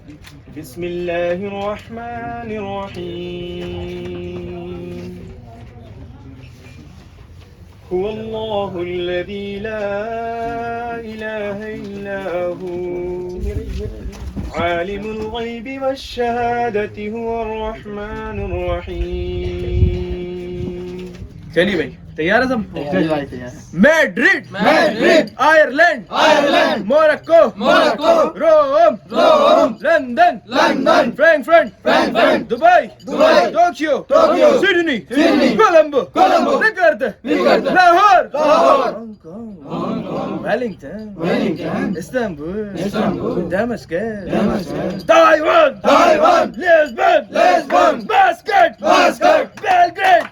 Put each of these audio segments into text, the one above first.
बिस्मिल्लाहिर्रहमानिर्रहीम। हुवल्लाहुल्लज़ी ला इलाहा इल्ला हू आलिमुल ग़ैबि वश्शहादति हुवर्रहमानुर्रहीम। चलिए भाई, तैयार है सब? Madrid Ireland Morocco Rome London Frankfurt Dubai Tokyo Sydney Colombo Jakarta Lahore Wellington Istanbul Damascus Taiwan Lisbon basket Belgrade.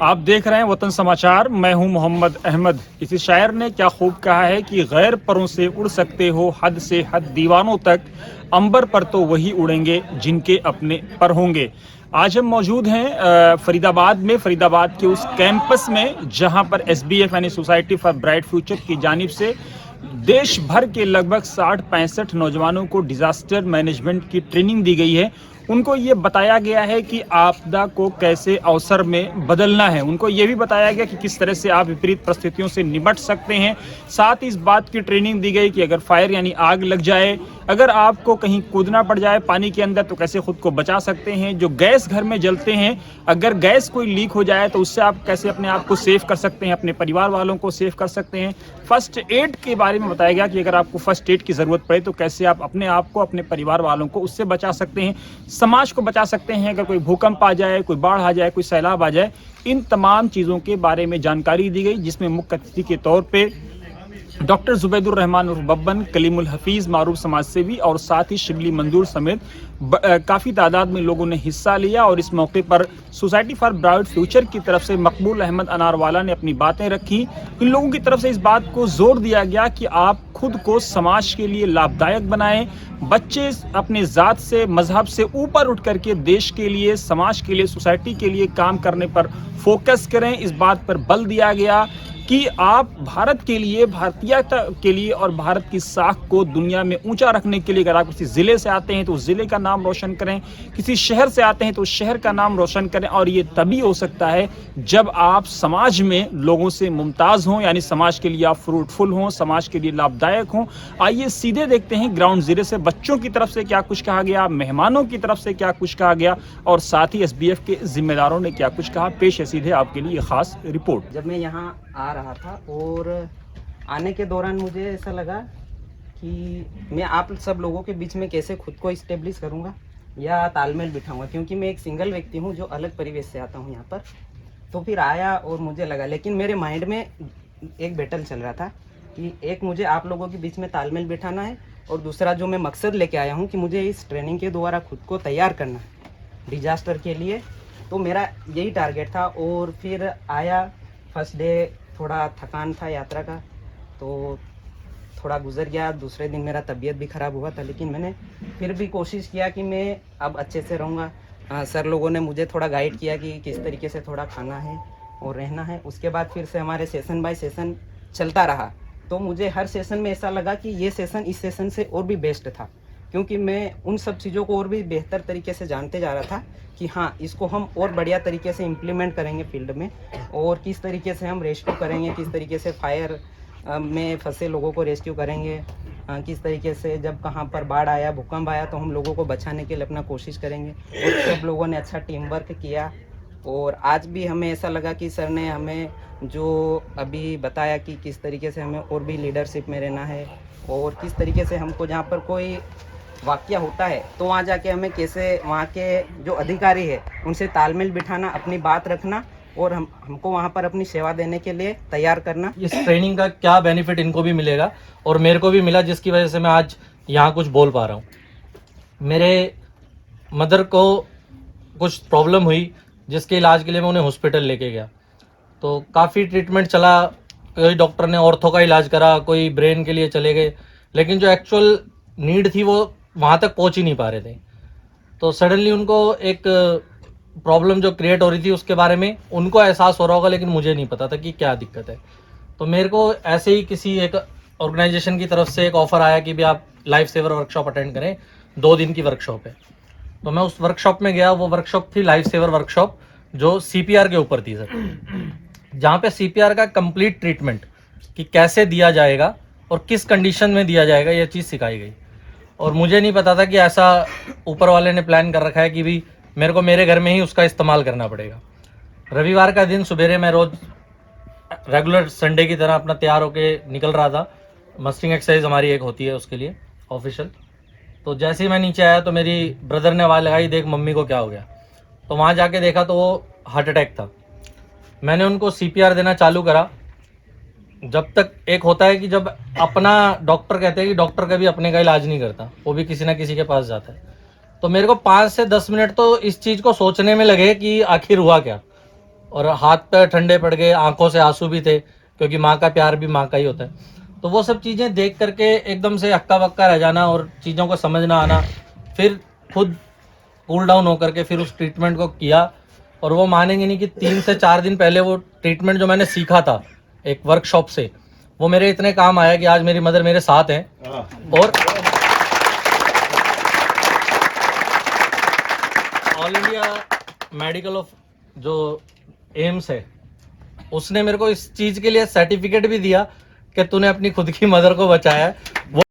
आप देख रहे हैं वतन समाचार। मैं हूं मोहम्मद अहमद। इसी शायर ने क्या खूब कहा है कि गैर परों से उड़ सकते हो हद से हद दीवानों तक, अंबर पर तो वही उड़ेंगे जिनके अपने पर होंगे। आज हम मौजूद हैं फरीदाबाद में, फरीदाबाद के उस कैंपस में जहां पर SBF यानी सोसाइटी फॉर ब्राइट फ्यूचर की जानिब से देश भर के लगभग 60-65 नौजवानों को डिजास्टर मैनेजमेंट की ट्रेनिंग दी गई है। उनको ये बताया गया है कि आपदा को कैसे अवसर में बदलना है। उनको ये भी बताया गया कि किस तरह से आप विपरीत परिस्थितियों से निपट सकते हैं। साथ ही इस बात की ट्रेनिंग दी गई कि अगर फायर यानी आग लग जाए, अगर आपको कहीं कूदना पड़ जाए पानी के अंदर, तो कैसे खुद को बचा सकते हैं। जो गैस घर में जलते हैं, अगर गैस कोई लीक हो जाए तो उससे आप कैसे अपने आप को सेव कर सकते हैं, अपने परिवार वालों को सेव कर सकते हैं। फर्स्ट एड के बारे में बताया गया कि अगर आपको फर्स्ट एड की ज़रूरत पड़े तो कैसे आप अपने आप को, अपने परिवार वालों को उससे बचा सकते हैं, समाज को बचा सकते हैं। अगर कोई भूकंप आ जाए, कोई बाढ़ आ जाए, कोई सैलाब आ जाए, इन तमाम चीज़ों के बारे में जानकारी दी गई, जिसमें मुख्य अतिथि के तौर पे डॉक्टर जुबैदुर रहमान उर्फ बब्बन, कलीमुल हफीज़ मारूफ समाज सेवी और साथ ही शिबली मंजूर समेत काफ़ी तादाद में लोगों ने हिस्सा लिया। और इस मौके पर सोसाइटी फॉर ब्राइट फ्यूचर की तरफ से मकबूल अहमद अनारवाला ने अपनी बातें रखी। इन लोगों की तरफ से इस बात को जोर दिया गया कि आप खुद को समाज के लिए लाभदायक बनाएं। बच्चे अपने ज़ात से, मजहब से ऊपर उठ करके देश के लिए, समाज के लिए, सोसाइटी के लिए काम करने पर फोकस करें। इस बात पर बल दिया गया कि आप भारत के लिए, भारतीयता के लिए और भारत की साख को दुनिया में ऊंचा रखने के लिए, अगर आप किसी ज़िले से आते हैं तो उस ज़िले का नाम रोशन करें, किसी शहर से आते हैं तो उस शहर का नाम रोशन करें। और ये तभी हो सकता है जब आप समाज में लोगों से मुमताज़ हों, यानी समाज के लिए आप फ्रूटफुल हों, समाज के लिए लाभदायक हों। आइए सीधे देखते हैं ग्राउंड ज़ीरो से बच्चों की तरफ से क्या कुछ कहा गया, मेहमानों की तरफ से क्या कुछ कहा गया और साथ ही SBF के जिम्मेदारों ने क्या कुछ कहा। पेश है सीधे आपके लिए खास रिपोर्ट। जब मैं यहाँ आ रहा था और आने के दौरान मुझे ऐसा लगा कि मैं आप सब लोगों के बीच में कैसे खुद को इस्टेब्लिश करूँगा या तालमेल बिठाऊंगा, क्योंकि मैं एक सिंगल व्यक्ति हूँ जो अलग परिवेश से आता हूँ यहाँ पर। तो फिर आया और मुझे लगा, लेकिन मेरे माइंड में एक बैटल चल रहा था कि एक मुझे आप लोगों के बीच में तालमेल बिठाना है और दूसरा जो मैं मकसद लेके आया हूँ कि मुझे इस ट्रेनिंग के द्वारा खुद को तैयार करना है डिजास्टर के लिए। तो मेरा यही टारगेट था। और फिर आया फर्स्ट डे, थोड़ा थकान था यात्रा का, तो थोड़ा गुजर गया। दूसरे दिन मेरा तबीयत भी ख़राब हुआ था, लेकिन मैंने फिर भी कोशिश किया कि मैं अब अच्छे से रहूँगा। सर लोगों ने मुझे थोड़ा गाइड किया कि किस तरीके से थोड़ा खाना है और रहना है। उसके बाद फिर से हमारे सेशन बाय सेशन चलता रहा। तो मुझे हर सेशन में ऐसा लगा कि ये सेशन इस सेशन से और भी बेस्ट था, क्योंकि मैं उन सब चीज़ों को और भी बेहतर तरीके से जानते जा रहा था कि हाँ, इसको हम और बढ़िया तरीके से इम्प्लीमेंट करेंगे फील्ड में, और किस तरीके से हम रेस्क्यू करेंगे, किस तरीके से फायर में फंसे लोगों को रेस्क्यू करेंगे, किस तरीके से जब कहाँ पर बाढ़ आया, भूकंप आया तो हम लोगों को बचाने के लिए अपना कोशिश करेंगे। और सब लोगों ने अच्छा टीम वर्क किया। और आज भी हमें ऐसा लगा कि सर ने हमें जो अभी बताया कि किस तरीके से हमें और भी लीडरशिप में रहना है और किस तरीके से हमको जहाँ पर कोई वाकया होता है तो वहाँ जाके हमें कैसे वहाँ के जो अधिकारी है उनसे तालमेल बिठाना, अपनी बात रखना और हमको वहाँ पर अपनी सेवा देने के लिए तैयार करना। इस ट्रेनिंग का क्या बेनिफिट इनको भी मिलेगा और मेरे को भी मिला, जिसकी वजह से मैं आज यहाँ कुछ बोल पा रहा हूँ। मेरे मदर को कुछ प्रॉब्लम हुई, जिसके इलाज के लिए मैं उन्हें हॉस्पिटल लेके गया। तो काफ़ी ट्रीटमेंट चला, कोई डॉक्टर ने ऑर्थो का इलाज करा, कोई ब्रेन के लिए चले गए, लेकिन जो एक्चुअल नीड थी वो वहाँ तक पहुँच ही नहीं पा रहे थे। तो सडनली उनको एक प्रॉब्लम जो क्रिएट हो रही थी उसके बारे में उनको एहसास हो रहा होगा, लेकिन मुझे नहीं पता था कि क्या दिक्कत है। तो मेरे को ऐसे ही किसी एक ऑर्गेनाइजेशन की तरफ से एक ऑफर आया कि भी आप लाइफ सेवर वर्कशॉप अटेंड करें, 2 दिन की वर्कशॉप है। तो मैं उस वर्कशॉप में गया। वो वर्कशॉप थी लाइफ सेवर वर्कशॉप, जो सीपीआर के ऊपर थी सर, जहाँ पे सीपीआर का कंप्लीट ट्रीटमेंट कि कैसे दिया जाएगा और किस कंडीशन में दिया जाएगा, ये चीज़ सिखाई गई। और मुझे नहीं पता था कि ऐसा ऊपर वाले ने प्लान कर रखा है कि भी मेरे को मेरे घर में ही उसका इस्तेमाल करना पड़ेगा। रविवार का दिन सुबेरे मैं रोज़ रेगुलर संडे की तरह अपना तैयार होके निकल रहा था। मस्टिंग एक्सरसाइज हमारी एक होती है उसके लिए ऑफिशियल। तो जैसे ही मैं नीचे आया तो मेरी ब्रदर ने आवाज़ लगाई, देख मम्मी को क्या हो गया। तो वहाँ जाके देखा तो वो हार्ट अटैक था। मैंने उनको सीपीआर देना चालू करा। जब तक एक होता है कि जब अपना डॉक्टर कहते हैं कि डॉक्टर कभी अपने का इलाज नहीं करता, वो भी किसी ना किसी के पास जाता है। तो मेरे को 5 से 10 मिनट तो इस चीज़ को सोचने में लगे कि आखिर हुआ क्या। और हाथ पैर ठंडे पड़ गए, आंखों से आंसू भी थे, क्योंकि माँ का प्यार भी माँ का ही होता है। तो वो सब चीज़ें देख करके एकदम से हक्का बक्का रह जाना और चीज़ों को समझ ना आना, फिर खुद कूल डाउन होकर के फिर उस ट्रीटमेंट को किया। और वो मानेंगे नहीं कि 3 से 4 दिन पहले वो ट्रीटमेंट जो मैंने सीखा था एक वर्कशॉप से, वो मेरे इतने काम आया कि आज मेरी मदर मेरे साथ हैं। और ऑल इंडिया मेडिकल ऑफ जो एम्स है, उसने मेरे को इस चीज़ के लिए सर्टिफिकेट भी दिया कि तूने अपनी खुद की मदर को बचाया है। वो